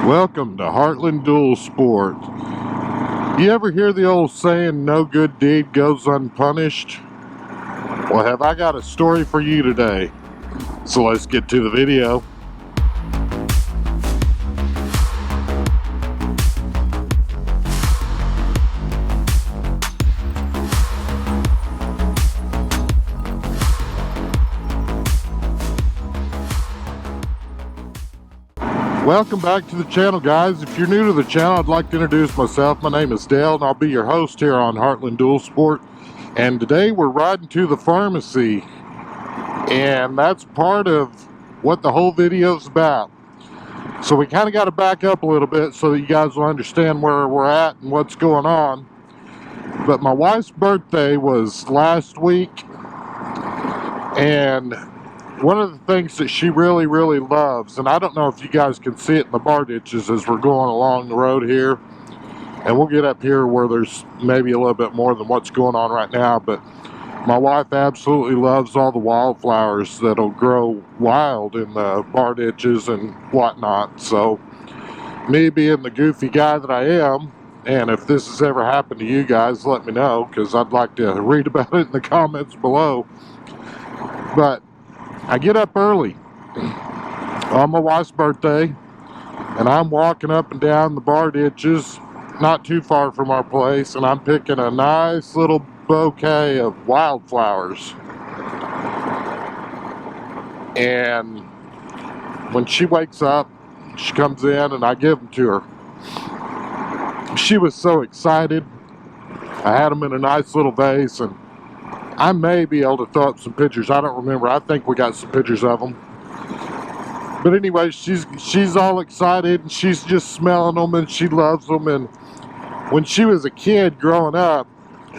Welcome to Heartland Dual Sport. You ever hear the old saying, no good deed goes unpunished? Well, have I got a story for you today. So let's get to the video. Welcome back to the channel, guys. If you're new to the channel, I'd like to introduce myself. My name is Dale, and I'll be your host here on Heartland Dual Sport. And today we're riding to the pharmacy, and that's part of what the whole video is about. So we kind of got to back up a little bit so that you guys will understand where we're at and what's going on. But my wife's birthday was last week, and one of the things that she really loves, and I don't know if you guys can see it in the bar ditches as we're going along the road here, and we'll get up here where there's maybe a little bit more than what's going on right now, but my wife absolutely loves all the wildflowers that'll grow wild in the bar ditches and whatnot. So me being the goofy guy that I am, and if this has ever happened to you guys, let me know, because I'd like to read about it in the comments below. But I get up early on my wife's birthday, and I'm walking up and down the bar ditches not too far from our place, and I'm picking a nice little bouquet of wildflowers. And when she wakes up, she comes in and I give them to her. She was so excited. I had them in a nice little vase, and I may be able to throw up some pictures. I don't remember. I think we got some pictures of them. But anyway, she's all excited, and she's just smelling them, and she loves them. And when she was a kid growing up,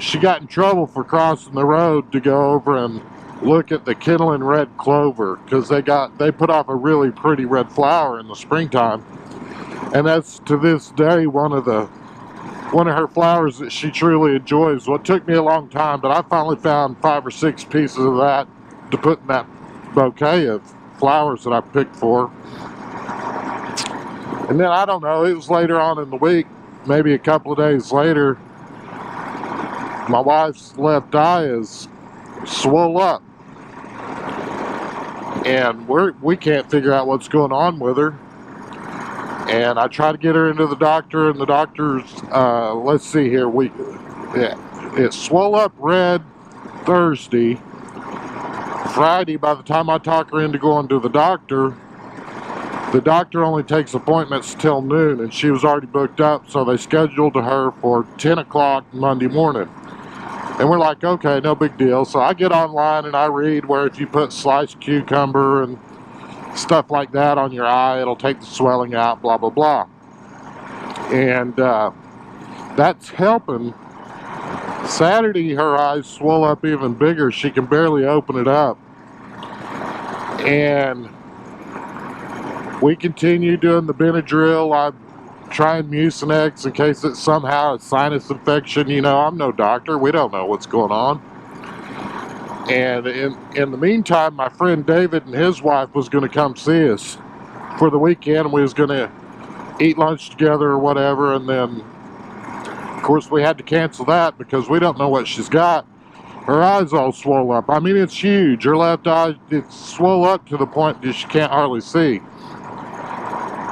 she got in trouble for crossing the road to go over and look at the kindling red clover, because they put off a really pretty red flower in the springtime. And that's, to this day, one of her flowers that she truly enjoys. Well, it took me a long time, but I finally found 5 or 6 pieces of that to put in that bouquet of flowers that I picked for. And then, I don't know, it was later on in the week, maybe a couple of days later, my wife's left eye is swole up. And we can't figure out what's going on with her. And I try to get her into the doctor, and the doctor's, let's see here, it swelled up red Thursday. Friday, by the time I talk her into going to the doctor only takes appointments till noon, and she was already booked up, so they scheduled her for 10 o'clock Monday morning. And we're like, okay, no big deal. So I get online and I read where if you put sliced cucumber and stuff like that on your eye, it'll take the swelling out, blah blah blah. And that's helping. Saturday her eyes swell up even bigger. She can barely open it up. And we continue doing the Benadryl. I'm trying Mucinex in case it's somehow a sinus infection. You know, I'm no doctor, we don't know what's going on. And in the meantime, my friend David and his wife was going to come see us for the weekend. We was going to eat lunch together or whatever. And then, of course, we had to cancel that because we don't know what she's got. Her eye's all swole up. I mean, it's huge. Her left eye, it's swole up to the point that she can't hardly see.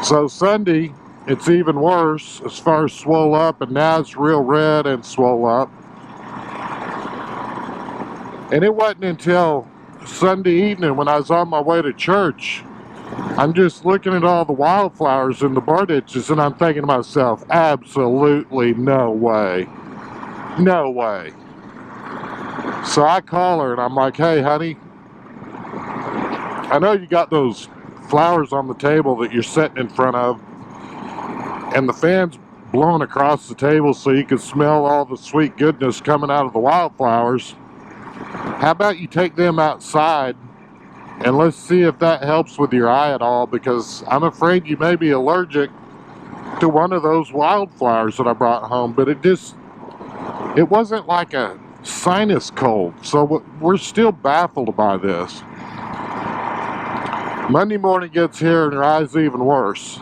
So Sunday, it's even worse as far as swole up. And now it's real red and swole up. And it wasn't until Sunday evening when I was on my way to church, I'm just looking at all the wildflowers in the bar ditches, and I'm thinking to myself, absolutely no way. No way. So I call her and I'm like, hey honey, I know you got those flowers on the table that you're sitting in front of, and the fan's blowing across the table so you can smell all the sweet goodness coming out of the wildflowers. How about you take them outside and let's see if that helps with your eye at all, because I'm afraid you may be allergic to one of those wildflowers that I brought home. But it wasn't like a sinus cold, so we're still baffled by this. Monday morning gets here and her eye's even worse.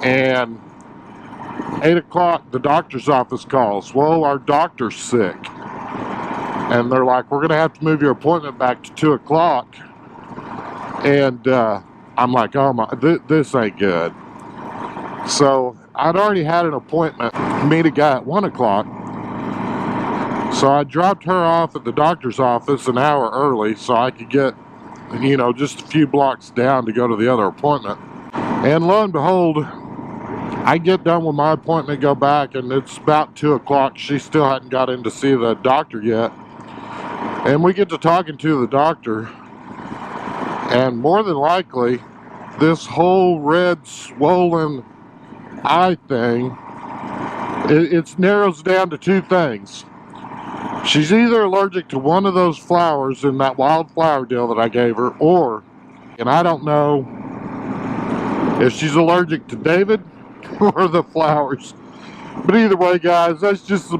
And 8 o'clock, the doctor's office calls. Well, our doctor's sick. And they're like, we're going to have to move your appointment back to 2 o'clock. And I'm like, oh my, this ain't good. So I'd already had an appointment to meet a guy at 1 o'clock. So I dropped her off at the doctor's office an hour early so I could get, you know, just a few blocks down to go to the other appointment. And lo and behold, I get done with my appointment, go back, and it's about 2 o'clock. She still hadn't got in to see the doctor yet. And we get to talking to the doctor, and more than likely, this whole red swollen eye thing, it narrows down to 2 things. She's either allergic to one of those flowers in that wildflower deal that I gave her, or, and I don't know if she's allergic to David or the flowers. But either way, guys, that's just the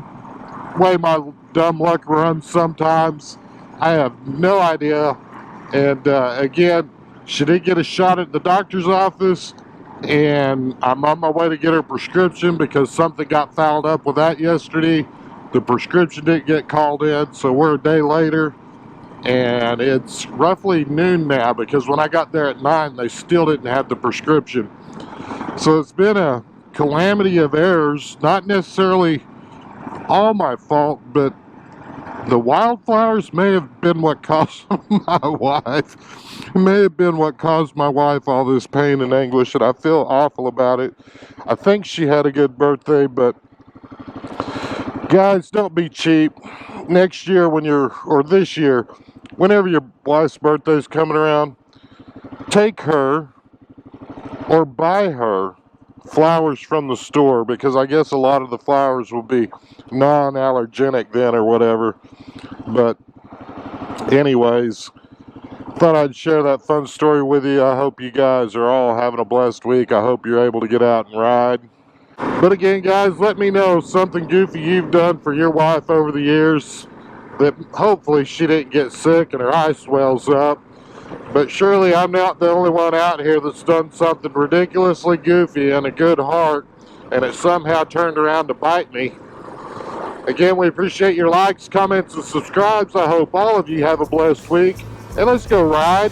way my dumb luck runs sometimes. I have no idea. And again, she did get a shot at the doctor's office, and I'm on my way to get her prescription because something got fouled up with that yesterday. The prescription didn't get called in, so we're a day later, and it's roughly noon now because when I got there at 9, they still didn't have the prescription. So it's been a calamity of errors, not necessarily all my fault, but the wildflowers may have been what caused my wife. It may have been what caused my wife all this pain and anguish, and I feel awful about it. I think she had a good birthday, but guys, don't be cheap. Next year or this year, whenever your wife's birthday is coming around, take her or buy her flowers from the store, because I guess a lot of the flowers will be non-allergenic then or whatever. But anyways, thought I'd share that fun story with you. I hope you guys are all having a blessed week. I hope you're able to get out and ride. But again, guys, let me know something goofy you've done for your wife over the years that hopefully she didn't get sick and her eye swells up. But surely I'm not the only one out here that's done something ridiculously goofy and a good heart, and it somehow turned around to bite me. Again, we appreciate your likes, comments, and subscribes. I hope all of you have a blessed week, and let's go ride.